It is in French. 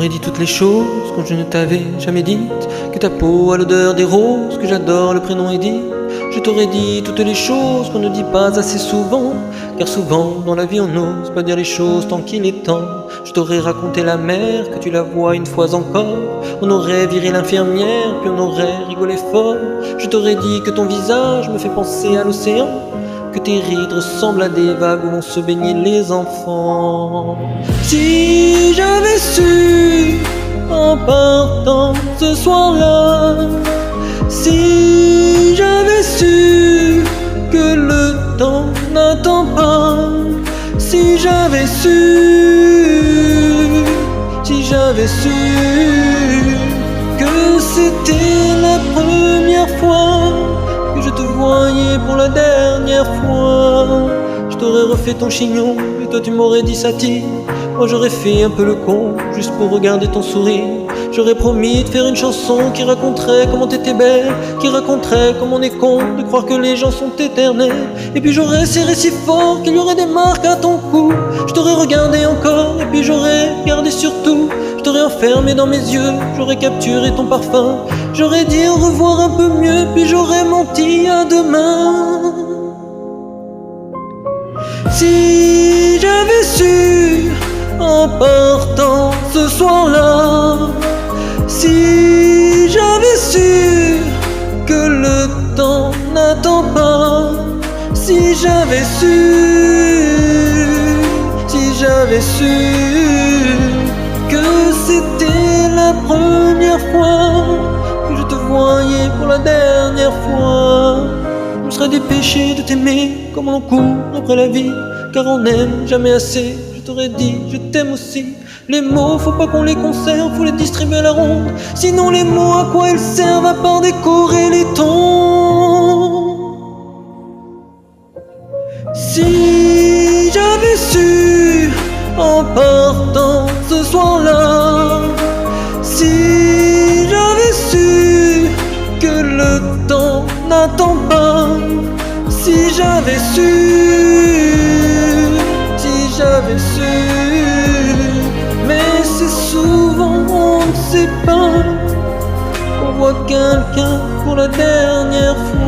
t'aurais dit toutes les choses que je ne t'avais jamais dites, que ta peau a l'odeur des roses, que j'adore le prénom Edith. Je t'aurais dit toutes les choses qu'on ne dit pas assez souvent, car souvent dans la vie on n'ose pas dire les choses tant qu'il est temps. Je t'aurais raconté la mer, que tu la vois une fois encore. On aurait viré l'infirmière, puis on aurait rigolé fort. Je t'aurais dit que ton visage me fait penser à l'océan, que tes rides ressemblent à des vagues où vont se baigner les enfants. Si j'avais su en partant ce soir-là, si j'avais su que le temps n'attend pas, si j'avais su que c'était la première fois que je te voyais pour la dernière fois, je t'aurais refait ton chignon et toi tu m'aurais dit ça tire. Moi j'aurais fait un peu le con juste pour regarder ton sourire. J'aurais promis de faire une chanson qui raconterait comment t'étais belle, qui raconterait comment on est con de croire que les gens sont éternels. Et puis j'aurais serré si fort qu'il y aurait des marques à ton cou. Je t'aurais regardé encore et puis j'aurais gardé surtout. Je t'aurais enfermé dans mes yeux, j'aurais capturé ton parfum. J'aurais dit au revoir un peu mieux, puis j'aurais menti à demain. Si j'avais su en partant ce soir-là, si j'avais su que le temps n'attend pas, si j'avais su que c'était la première fois que je te voyais pour la dernière fois, je me serais dépêché de t'aimer comme on court après la vie, car on n'aime jamais assez. Je t'aurais dit je t'aime aussi. Les mots, faut pas qu'on les conserve, faut les distribuer à la ronde. Sinon les mots, à quoi ils servent à part décorer les tons? Si j'avais su en partant ce soir-là, si j'avais su que le temps n'attend pas, si j'avais su, mais c'est souvent on ne sait pas, on voit quelqu'un pour la dernière fois.